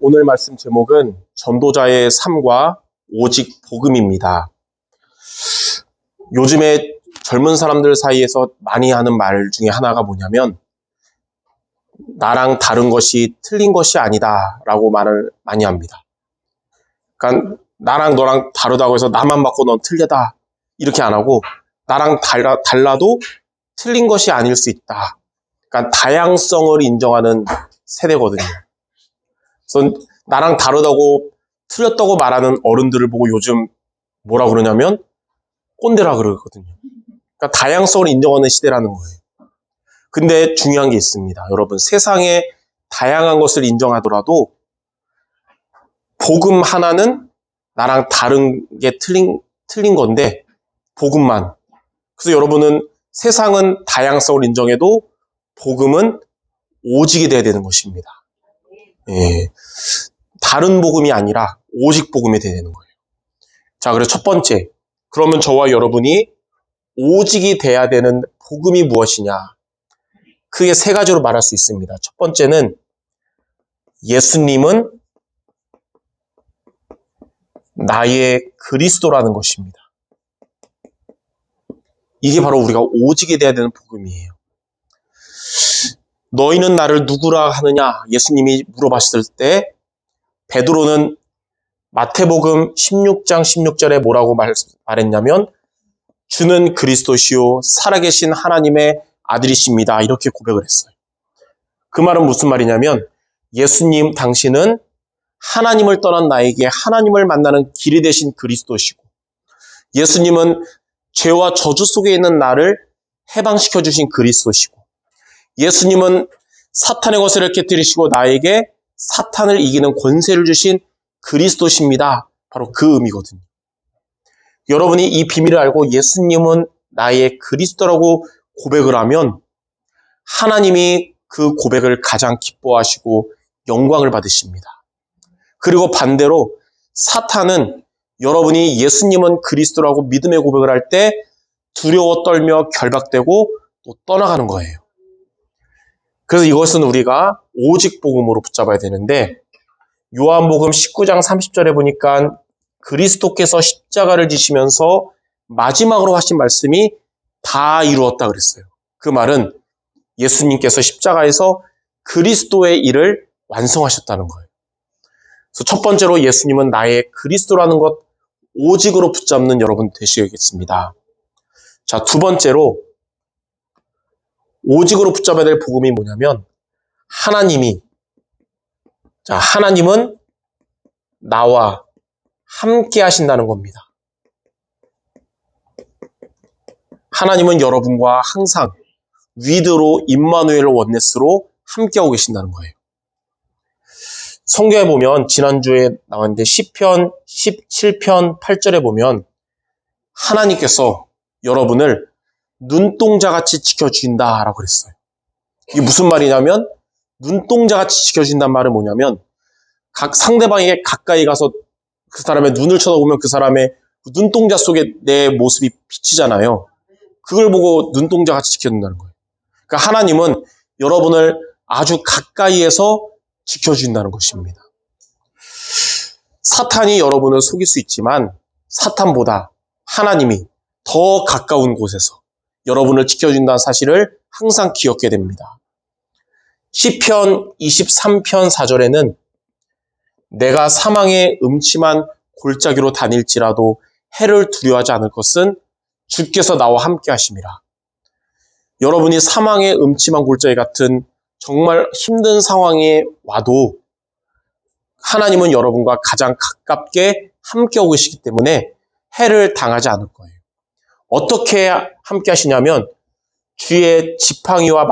오늘 말씀 제목은 전도자의 삶과 오직 복음입니다. 요즘에 젊은 사람들 사이에서 많이 하는 말 중에 하나가 뭐냐면 나랑 다른 것이 틀린 것이 아니다 라고 말을 많이 합니다. 그러니까 나랑 너랑 다르다고 해서 나만 맞고 넌 틀리다 이렇게 안 하고 나랑 달라도 틀린 것이 아닐 수 있다. 그러니까 다양성을 인정하는 세대거든요. 그래서 나랑 다르다고 틀렸다고 말하는 어른들을 보고 요즘 뭐라 그러냐면 꼰대라 그러거든요. 그러니까 다양성을 인정하는 시대라는 거예요. 근데 중요한 게 있습니다. 여러분, 세상에 다양한 것을 인정하더라도 복음 하나는 나랑 다른 게 틀린 건데 복음만. 그래서 여러분은 세상은 다양성을 인정해도 복음은 오직이 돼야 되는 것입니다. 예. 다른 복음이 아니라 오직 복음이 돼야 되는 거예요. 자, 그래서 첫 번째. 그러면 저와 여러분이 오직이 돼야 되는 복음이 무엇이냐? 크게 세 가지로 말할 수 있습니다. 첫 번째는 예수님은 나의 그리스도라는 것입니다. 이게 바로 우리가 오직이 돼야 되는 복음이에요. 너희는 나를 누구라 하느냐? 예수님이 물어봤을 때 베드로는 마태복음 16장 16절에 뭐라고 말했냐면 주는 그리스도시요 살아계신 하나님의 아들이십니다. 이렇게 고백을 했어요. 그 말은 무슨 말이냐면 예수님 당신은 하나님을 떠난 나에게 하나님을 만나는 길이 되신 그리스도시고 예수님은 죄와 저주 속에 있는 나를 해방시켜 주신 그리스도시고 예수님은 사탄의 것을 깨뜨리시고 나에게 사탄을 이기는 권세를 주신 그리스도십니다. 바로 그 의미거든요. 여러분이 이 비밀을 알고 예수님은 나의 그리스도라고 고백을 하면 하나님이 그 고백을 가장 기뻐하시고 영광을 받으십니다. 그리고 반대로 사탄은 여러분이 예수님은 그리스도라고 믿음의 고백을 할 때 두려워 떨며 결박되고 또 떠나가는 거예요. 그래서 이것은 우리가 오직 복음으로 붙잡아야 되는데 요한복음 19장 30절에 보니까 그리스도께서 십자가를 지시면서 마지막으로 하신 말씀이 다 이루었다 그랬어요. 그 말은 예수님께서 십자가에서 그리스도의 일을 완성하셨다는 거예요. 그래서 첫 번째로 예수님은 나의 그리스도라는 것 오직으로 붙잡는 여러분 되시겠습니다. 자, 두 번째로 오직으로 붙잡아야 될 복음이 뭐냐면 하나님은 나와 함께 하신다는 겁니다. 하나님은 여러분과 항상 위드로 임마누엘 원네스로 함께하고 계신다는 거예요. 성경에 보면 지난주에 나왔는데 시편 17편 8절에 보면 하나님께서 여러분을 눈동자같이 지켜주신다라고 그랬어요. 이게 무슨 말이냐면 눈동자같이 지켜주신다는 말은 뭐냐면 각 상대방에게 가까이 가서 그 사람의 눈을 쳐다보면 그 사람의 눈동자 속에 내 모습이 비치잖아요. 그걸 보고 눈동자같이 지켜준다는 거예요. 그러니까 하나님은 여러분을 아주 가까이에서 지켜준다는 것입니다. 사탄이 여러분을 속일 수 있지만 사탄보다 하나님이 더 가까운 곳에서 여러분을 지켜준다는 사실을 항상 기억해야 됩니다. 시편 23편 4절에는 내가 사망의 음침한 골짜기로 다닐지라도 해를 두려워하지 않을 것은 주께서 나와 함께 하심이라. 여러분이 사망의 음침한 골짜기 같은 정말 힘든 상황에 와도 하나님은 여러분과 가장 가깝게 함께하고 계시기 때문에 해를 당하지 않을 거예요. 어떻게 함께 하시냐면 주의 지팡이와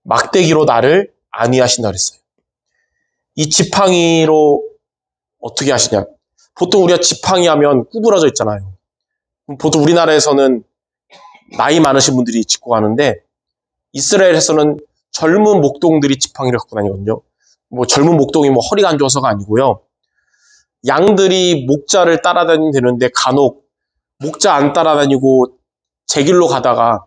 막대기로 나를 안위하신다 그랬어요. 이 지팡이로 어떻게 하시냐? 보통 우리가 지팡이 하면 구부러져 있잖아요. 보통 우리나라에서는 나이 많으신 분들이 짚고 가는데 이스라엘에서는 젊은 목동들이 지팡이를 갖고 다니거든요. 젊은 목동이 허리가 안 좋아서가 아니고요. 양들이 목자를 따라다니면 되는데 간혹 목자 안 따라다니고 제 길로 가다가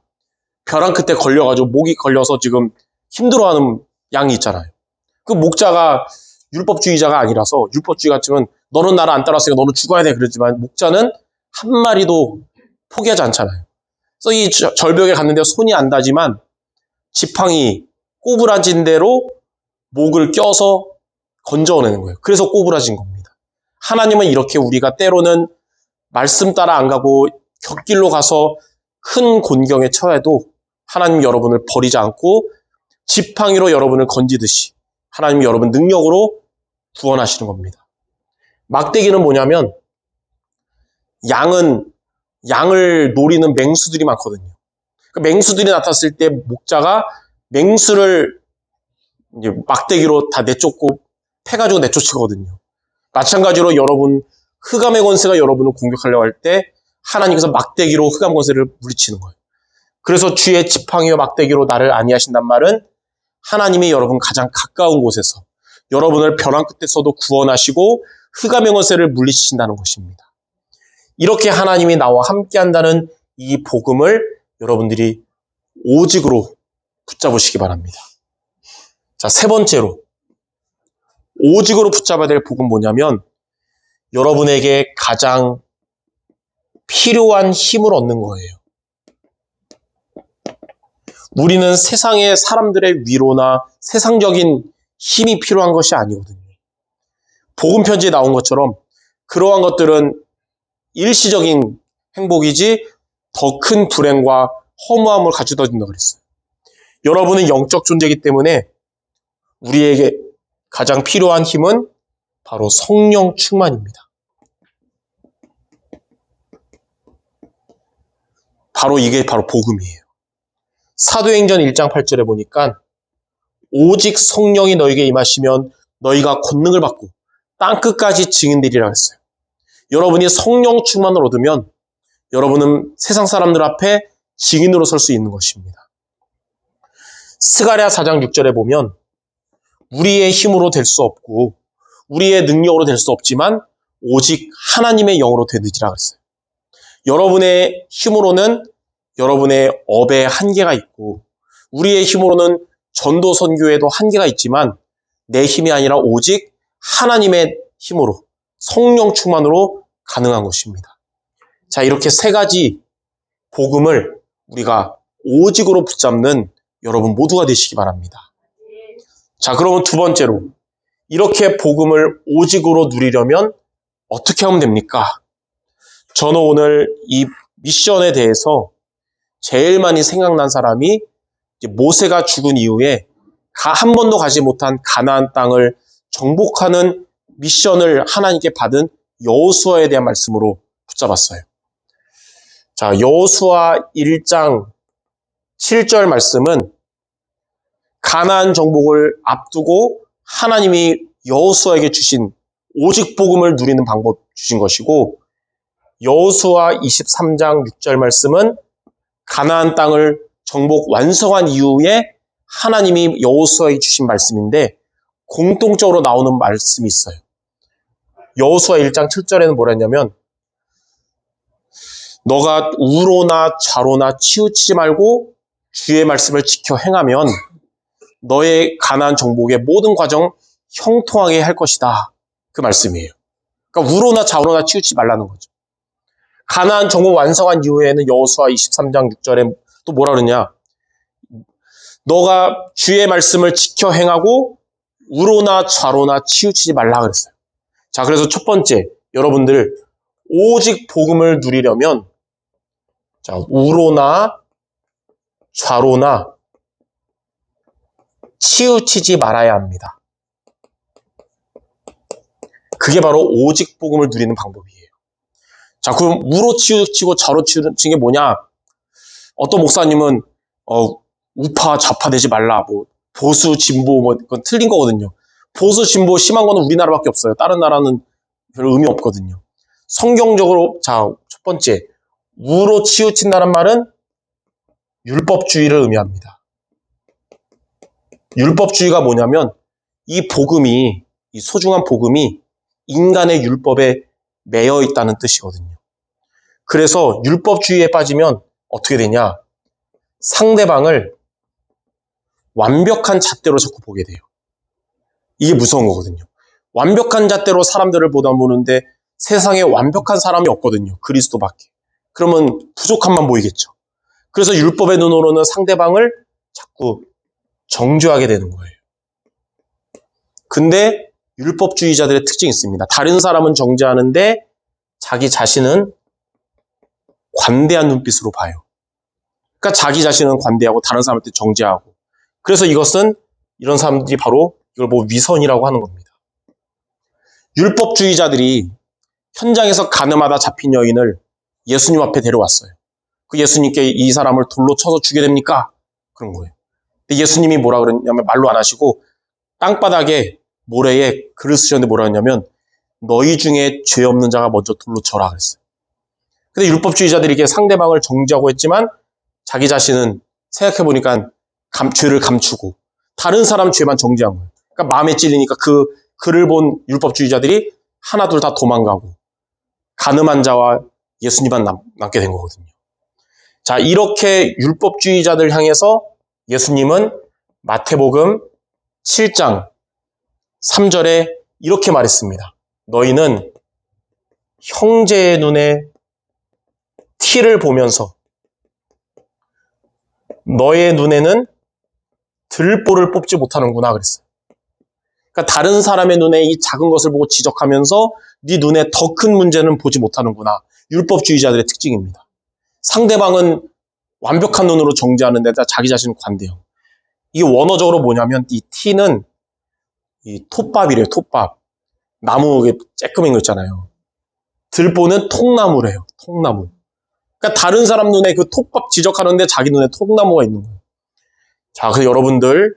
벼랑 끝에 걸려가지고 목이 걸려서 지금 힘들어하는 양이 있잖아요. 그 목자가 율법주의자가 아니라서 율법주의 같으면 너는 나를 안 따랐으니까 너는 죽어야 돼 그러지만 목자는 한 마리도 포기하지 않잖아요. 그래서 이 절벽에 갔는데 손이 안 닿지만 지팡이 꼬부라진 대로 목을 껴서 건져내는 거예요. 그래서 꼬부라진 겁니다. 하나님은 이렇게 우리가 때로는 말씀 따라 안 가고 곁길로 가서 큰 곤경에 처해도 하나님 여러분을 버리지 않고 지팡이로 여러분을 건지듯이 하나님 여러분 능력으로 구원하시는 겁니다. 막대기는 뭐냐면 양을 노리는 맹수들이 많거든요. 그 맹수들이 나탔을 때 목자가 맹수를 이제 막대기로 다 내쫓고 패가지고 내쫓거든요. 마찬가지로 여러분 흑암의 권세가 여러분을 공격하려고 할 때 하나님께서 막대기로 흑암 권세를 물리치는 거예요. 그래서 주의 지팡이와 막대기로 나를 안위하신단 말은 하나님이 여러분 가장 가까운 곳에서 여러분을 벼랑 끝에서도 구원하시고 흑암의 권세를 물리치신다는 것입니다. 이렇게 하나님이 나와 함께한다는 이 복음을 여러분들이 오직으로 붙잡으시기 바랍니다. 자, 세 번째로 오직으로 붙잡아야 될 복은 뭐냐면 여러분에게 가장 필요한 힘을 얻는 거예요. 우리는 세상의 사람들의 위로나 세상적인 힘이 필요한 것이 아니거든요. 복음 편지에 나온 것처럼 그러한 것들은 일시적인 행복이지 더 큰 불행과 허무함을 가져다 준다고 그랬어요. 여러분은 영적 존재이기 때문에 우리에게 가장 필요한 힘은 바로 성령 충만입니다. 바로 이게 바로 복음이에요. 사도행전 1장 8절에 보니까 오직 성령이 너에게 임하시면 너희가 권능을 받고 땅끝까지 증인되리라 했어요. 여러분이 성령 충만을 얻으면 여러분은 세상 사람들 앞에 증인으로 설 수 있는 것입니다. 스가랴 4장 6절에 보면 우리의 힘으로 될 수 없고 우리의 능력으로 될 수 없지만 오직 하나님의 영으로 되느니라 그랬어요. 여러분의 힘으로는 여러분의 업에 한계가 있고 우리의 힘으로는 전도 선교에도 한계가 있지만 내 힘이 아니라 오직 하나님의 힘으로 성령 충만으로 가능한 것입니다. 자, 이렇게 세 가지 복음을 우리가 오직으로 붙잡는 여러분 모두가 되시기 바랍니다. 자, 그러면 두 번째로 이렇게 복음을 오직으로 누리려면 어떻게 하면 됩니까? 저는 오늘 이 미션에 대해서 제일 많이 생각난 사람이 모세가 죽은 이후에 한 번도 가지 못한 가나안 땅을 정복하는 미션을 하나님께 받은 여호수아에 대한 말씀으로 붙잡았어요. 자, 여호수아 1장 7절 말씀은 가나안 정복을 앞두고 하나님이 여호수아에게 주신 오직 복음을 누리는 방법 주신 것이고 여호수아 23장 6절 말씀은 가나안 땅을 정복 완성한 이후에 하나님이 여호수아에게 주신 말씀인데 공통적으로 나오는 말씀이 있어요. 여호수아 1장 7절에는 뭐라 했냐면 너가 우로나 좌로나 치우치지 말고 주의 말씀을 지켜 행하면 너의 가나안 정복의 모든 과정 형통하게 할 것이다. 그 말씀이에요. 그러니까 우로나 좌로나 치우치지 말라는 거죠. 가나안 정복 완성한 이후에는 여호수아 23장 6절에 또 뭐라 그러냐? 너가 주의 말씀을 지켜 행하고 우로나 좌로나 치우치지 말라 그랬어요. 자, 그래서 첫 번째, 여러분들 오직 복음을 누리려면 자, 우로나 좌로나 치우치지 말아야 합니다. 그게 바로 오직 복음을 누리는 방법이에요. 자, 그럼 우로 치우치고 좌로 치우치는 게 뭐냐? 어떤 목사님은 우파 좌파 되지 말라, 뭐 보수 진보 뭐 그건 틀린 거거든요. 보수 진보 심한 거는 우리나라밖에 없어요. 다른 나라는 별 의미 없거든요. 성경적으로 자, 첫 번째 우로 치우친다는 말은 율법주의를 의미합니다. 율법주의가 뭐냐면 이 복음이, 이 소중한 복음이 인간의 율법에 매여 있다는 뜻이거든요. 그래서 율법주의에 빠지면 어떻게 되냐? 상대방을 완벽한 잣대로 자꾸 보게 돼요. 이게 무서운 거거든요. 완벽한 잣대로 사람들을 보는데 세상에 완벽한 사람이 없거든요. 그리스도밖에. 그러면 부족함만 보이겠죠. 그래서 율법의 눈으로는 상대방을 자꾸 정죄하게 되는 거예요. 근데 율법주의자들의 특징이 있습니다. 다른 사람은 정죄하는데 자기 자신은 관대한 눈빛으로 봐요. 그러니까 자기 자신은 관대하고 다른 사람한테 정죄하고. 그래서 이런 사람들이 바로 이걸 위선이라고 하는 겁니다. 율법주의자들이 현장에서 가늠하다 잡힌 여인을 예수님 앞에 데려왔어요. 그 예수님께 이 사람을 돌로 쳐서 죽여야 됩니까? 그런 거예요. 근데 예수님이 뭐라 그랬냐면 말로 안 하시고 땅바닥에 모래에 글을 쓰셨는데 뭐라 했냐면 너희 중에 죄 없는 자가 먼저 돌로 쳐라 그랬어요. 근데 율법주의자들이 이렇게 상대방을 정죄하고 했지만 자기 자신은 생각해보니까 죄를 감추고 다른 사람 죄만 정죄한 거예요. 그러니까 마음에 찔리니까 그 글을 본 율법주의자들이 하나둘 다 도망가고 가늠한 자와 예수님만 남게 된 거거든요. 자, 이렇게 율법주의자들 향해서 예수님은 마태복음 7장 3절에 이렇게 말했습니다. 너희는 형제의 눈에 티를 보면서 너의 눈에는 들보를 뽑지 못하는구나 그랬어요. 그러니까 다른 사람의 눈에 이 작은 것을 보고 지적하면서 네 눈에 더 큰 문제는 보지 못하는구나. 율법주의자들의 특징입니다. 상대방은 완벽한 눈으로 정죄하는 데다 자기 자신은 관대형. 이게 원어적으로 뭐냐면 이 티는 이 톱밥이래요. 톱밥. 나무 쬐끄민 거 있잖아요. 들보는 통나무래요. 통나무. 그러니까 다른 사람 눈에 그 톱밥 지적하는데 자기 눈에 통나무가 있는 거예요. 자, 그래서 여러분들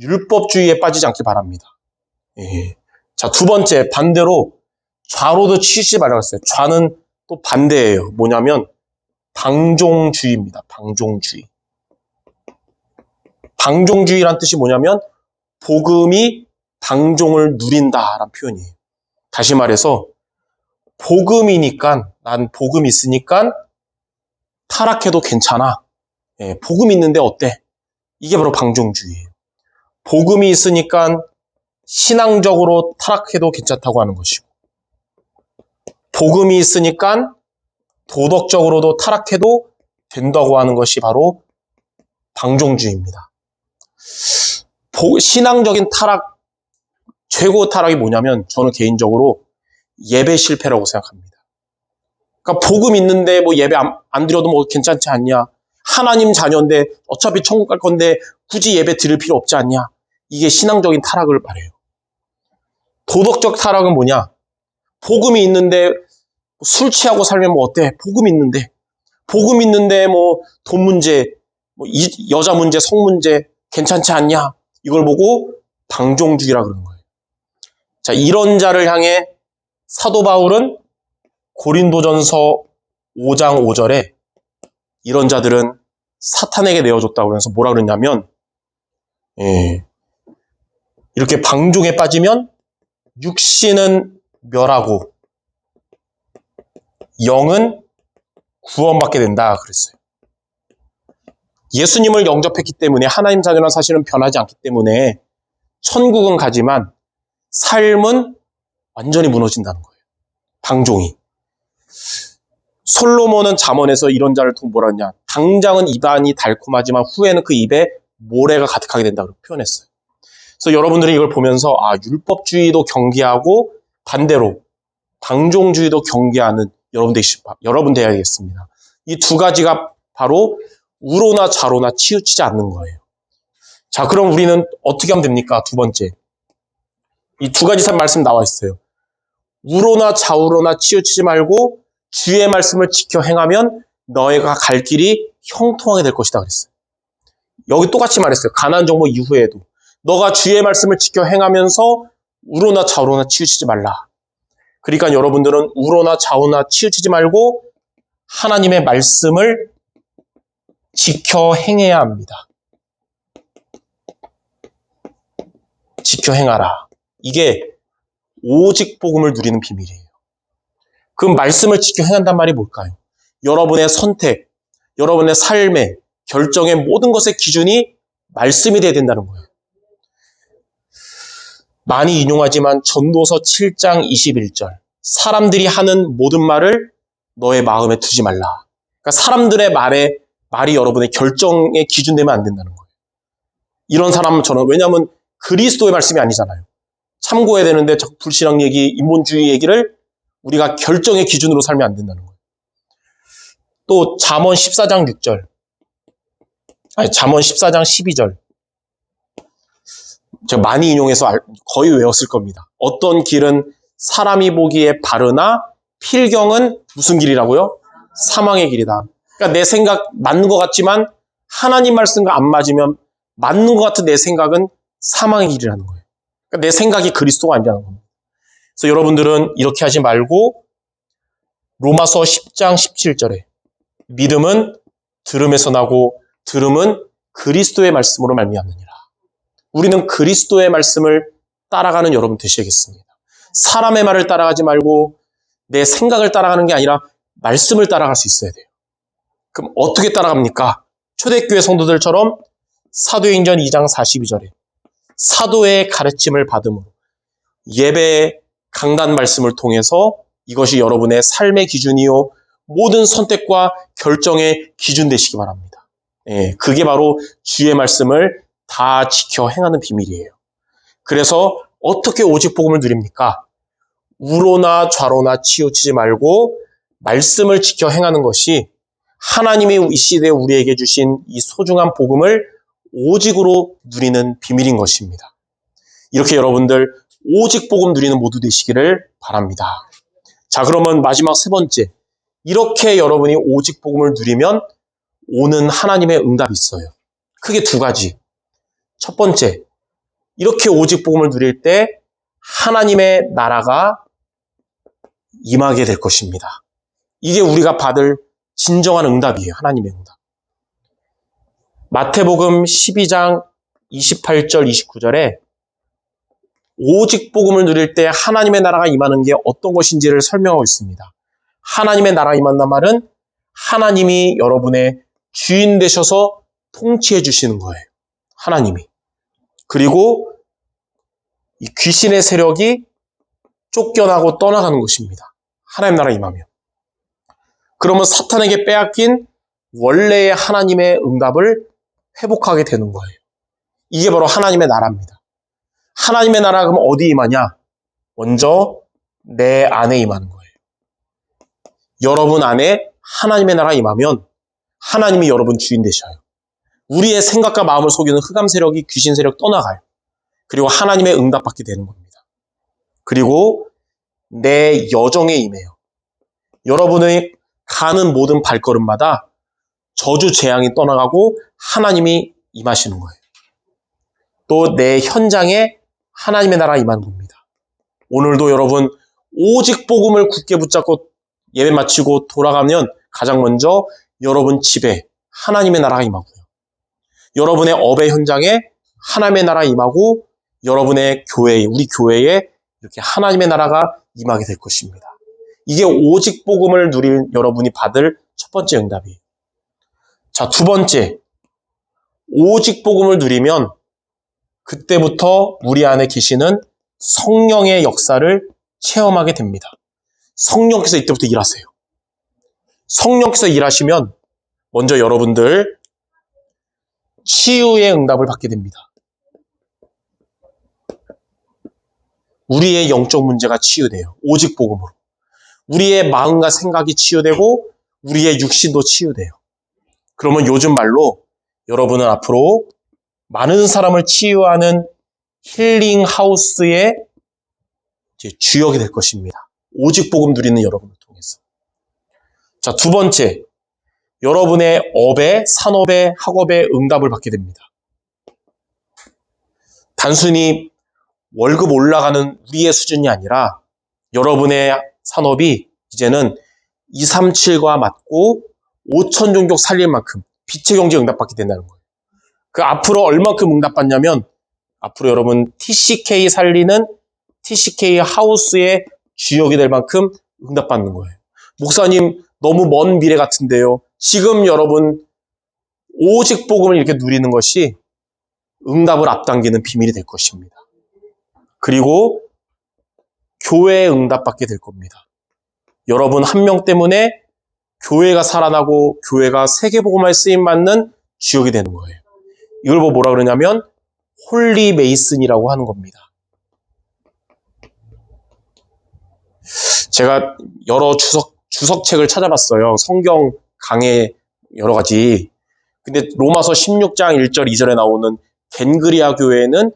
율법주의에 빠지지 않기 바랍니다. 예. 자, 두 번째 반대로 좌로도 치우치지 말라고 했어요. 좌는 또 반대예요. 뭐냐면 방종주의입니다. 방종주의. 방종주의란 뜻이 뭐냐면 복음이 방종을 누린다라는 표현이에요. 다시 말해서 복음이니까 난 복음 있으니까 타락해도 괜찮아. 예, 복음 있는데 어때? 이게 바로 방종주의예요. 복음이 있으니까 신앙적으로 타락해도 괜찮다고 하는 것이고 복음이 있으니까 도덕적으로도 타락해도 된다고 하는 것이 바로 방종주의입니다. 신앙적인 타락, 최고 타락이 뭐냐면 저는 개인적으로 예배 실패라고 생각합니다. 그러니까 복음 있는데 뭐 예배 안 드려도 뭐 괜찮지 않냐? 하나님 자녀인데 어차피 천국 갈 건데 굳이 예배 드릴 필요 없지 않냐? 이게 신앙적인 타락을 말해요. 도덕적 타락은 뭐냐? 복음이 있는데 술 취하고 살면 뭐 어때? 복음 있는데 뭐 돈 문제, 뭐 여자 문제, 성 문제 괜찮지 않냐? 이걸 보고 방종주의라 그러는 거예요. 자, 이런 자를 향해 사도 바울은 고린도전서 5장 5절에 이런 자들은 사탄에게 내어줬다고 그러면서 뭐라 그러냐면 이렇게 방종에 빠지면 육신은 멸하고 영은 구원받게 된다 그랬어요. 예수님을 영접했기 때문에 하나님 자녀란 사실은 변하지 않기 때문에 천국은 가지만 삶은 완전히 무너진다는 거예요. 방종이. 솔로몬은 잠언에서 이런 자를 통 뭐라 하냐. 당장은 입안이 달콤하지만 후에는 그 입에 모래가 가득하게 된다고 표현했어요. 그래서 여러분들이 이걸 보면서 율법주의도 경계하고 반대로 방종주의도 경계하는 여러분 되어야겠습니다. 이 두 가지가 바로 우로나 좌로나 치우치지 않는 거예요. 자, 그럼 우리는 어떻게 하면 됩니까? 두 번째. 이 두 가지 말씀 나와 있어요. 우로나 좌우로나 치우치지 말고 주의 말씀을 지켜 행하면 너희가 갈 길이 형통하게 될 것이다 그랬어요. 여기 똑같이 말했어요. 가나안 정복 이후에도. 너가 주의 말씀을 지켜 행하면서 우로나 좌우로나 치우치지 말라. 그러니까 여러분들은 우로나 좌우나 치우치지 말고 하나님의 말씀을 지켜 행해야 합니다. 지켜 행하라. 이게 오직 복음을 누리는 비밀이에요. 그 말씀을 지켜 행한단 말이 뭘까요? 여러분의 선택, 여러분의 삶의 결정의 모든 것의 기준이 말씀이 돼야 된다는 거예요. 많이 인용하지만 전도서 7장 21절. 사람들이 하는 모든 말을 너의 마음에 두지 말라. 그러니까 사람들의 말이 여러분의 결정의 기준 되면 안 된다는 거예요. 이런 사람처럼, 왜냐하면 그리스도의 말씀이 아니잖아요. 참고해야 되는데 불신앙 얘기, 인본주의 얘기를 우리가 결정의 기준으로 살면 안 된다는 거예요. 또 잠언 14장 6절. 잠언 14장 12절. 제가 많이 인용해서 거의 외웠을 겁니다. 어떤 길은 사람이 보기에 바르나 필경은 무슨 길이라고요? 사망의 길이다. 그러니까 내 생각 맞는 것 같지만 하나님 말씀과 안 맞으면 맞는 것 같은 내 생각은 사망의 길이라는 거예요. 그러니까 내 생각이 그리스도가 아니라는 겁니다. 그래서 여러분들은 이렇게 하지 말고 로마서 10장 17절에 믿음은 들음에서 나고 들음은 그리스도의 말씀으로 말미암느니라. 우리는 그리스도의 말씀을 따라가는 여러분 되셔야겠습니다. 사람의 말을 따라가지 말고 내 생각을 따라가는 게 아니라 말씀을 따라갈 수 있어야 돼요. 그럼 어떻게 따라갑니까? 초대교회 성도들처럼 사도행전 2장 42절에 사도의 가르침을 받음으로 예배 강단 말씀을 통해서 이것이 여러분의 삶의 기준이요 모든 선택과 결정의 기준 되시기 바랍니다. 그게 바로 주의 말씀을 다 지켜 행하는 비밀이에요. 그래서 어떻게 오직 복음을 누립니까? 우로나 좌로나 치우치지 말고 말씀을 지켜 행하는 것이 하나님이 이 시대에 우리에게 주신 이 소중한 복음을 오직으로 누리는 비밀인 것입니다. 이렇게 여러분들 오직 복음 누리는 모두 되시기를 바랍니다. 자, 그러면 마지막 세 번째. 이렇게 여러분이 오직 복음을 누리면 오는 하나님의 응답이 있어요. 크게 두 가지. 첫 번째, 이렇게 오직 복음을 누릴 때 하나님의 나라가 임하게 될 것입니다. 이게 우리가 받을 진정한 응답이에요. 하나님의 응답. 마태복음 12장 28절 29절에 오직 복음을 누릴 때 하나님의 나라가 임하는 게 어떤 것인지를 설명하고 있습니다. 하나님의 나라가 임한단 말은 하나님이 여러분의 주인 되셔서 통치해 주시는 거예요. 하나님이. 그리고 이 귀신의 세력이 쫓겨나고 떠나가는 것입니다. 하나님 나라 임하면. 그러면 사탄에게 빼앗긴 원래의 하나님의 응답을 회복하게 되는 거예요. 이게 바로 하나님의 나라입니다. 하나님의 나라가 그럼 어디 임하냐? 먼저 내 안에 임하는 거예요. 여러분 안에 하나님의 나라가 임하면 하나님이 여러분 주인 되셔요. 우리의 생각과 마음을 속이는 흑암 세력이 귀신 세력 떠나가요. 그리고 하나님의 응답받게 되는 겁니다. 그리고 내 여정에 임해요. 여러분의 가는 모든 발걸음마다 저주 재앙이 떠나가고 하나님이 임하시는 거예요. 또 내 현장에 하나님의 나라가 임하는 겁니다. 오늘도 여러분 오직 복음을 굳게 붙잡고 예배 마치고 돌아가면 가장 먼저 여러분 집에 하나님의 나라가 임하고요. 여러분의 업의 현장에 하나님의 나라가 임하고 여러분의 교회에, 우리 교회에 이렇게 하나님의 나라가 임하게 될 것입니다. 이게 오직 복음을 누릴 여러분이 받을 첫 번째 응답이에요. 자, 두 번째. 오직 복음을 누리면 그때부터 우리 안에 계시는 성령의 역사를 체험하게 됩니다. 성령께서 이때부터 일하세요. 성령께서 일하시면 먼저 여러분들 치유의 응답을 받게 됩니다. 우리의 영적 문제가 치유돼요. 오직 복음으로. 우리의 마음과 생각이 치유되고 우리의 육신도 치유돼요. 그러면 요즘 말로 여러분은 앞으로 많은 사람을 치유하는 힐링 하우스의 주역이 될 것입니다. 오직 복음 누리는 여러분을 통해서. 자, 두 번째. 여러분의 업에, 산업에, 학업에 응답을 받게 됩니다. 단순히 월급 올라가는 우리의 수준이 아니라 여러분의 산업이 이제는 237과 맞고 5천 종족 살릴 만큼 빛의 경제 응답받게 된다는 거예요. 그 앞으로 얼만큼 응답받냐면 앞으로 여러분 TCK 살리는 TCK 하우스의 주역이 될 만큼 응답받는 거예요. 목사님 너무 먼 미래 같은데요. 지금 여러분 오직 복음을 이렇게 누리는 것이 응답을 앞당기는 비밀이 될 것입니다. 그리고 교회에 응답받게 될 겁니다. 여러분 한 명 때문에 교회가 살아나고 교회가 세계복음화에 쓰임받는 주역이 되는 거예요. 이걸 뭐라 그러냐면 홀리 메이슨이라고 하는 겁니다. 제가 여러 주석책을 찾아봤어요. 성경 강해 여러 가지. 근데 로마서 16장 1절 2절에 나오는 겐그리아 교회는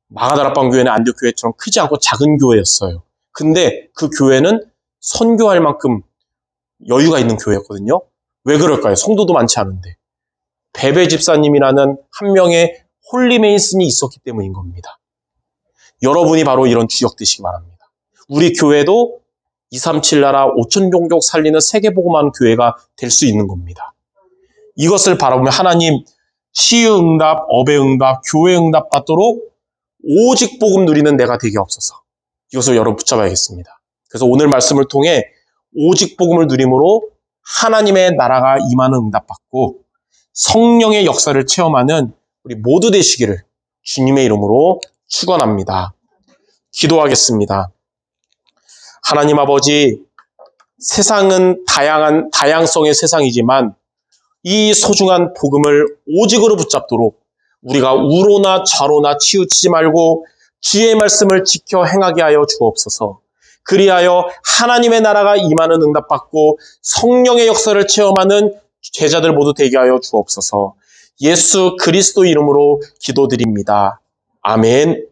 마가다락방 교회는 안디옥 교회처럼 크지 않고 작은 교회였어요. 근데 그 교회는 선교할 만큼 여유가 있는 교회였거든요. 왜 그럴까요? 성도도 많지 않은데. 베베 집사님이라는 한 명의 홀리메이슨이 있었기 때문인 겁니다. 여러분이 바로 이런 주역 되시기 바랍니다. 우리 교회도 237 나라 5천 종족 살리는 세계복음화하는 교회가 될 수 있는 겁니다. 이것을 바라보면 하나님 시의 응답, 업의 응답, 교회 응답 받도록 오직 복음 누리는 내가 되게 없어서 이것을 여러분 붙잡아야겠습니다. 그래서 오늘 말씀을 통해 오직 복음을 누림으로 하나님의 나라가 임하는 응답받고 성령의 역사를 체험하는 우리 모두 되시기를 주님의 이름으로 축원합니다. 기도하겠습니다. 하나님 아버지, 세상은 다양성의 세상이지만 이 소중한 복음을 오직으로 붙잡도록 우리가 우로나 좌로나 치우치지 말고 주의 말씀을 지켜 행하게 하여 주옵소서. 그리하여 하나님의 나라가 임하는 응답받고 성령의 역사를 체험하는 제자들 모두 되게 하여 주옵소서. 예수 그리스도 이름으로 기도드립니다. 아멘.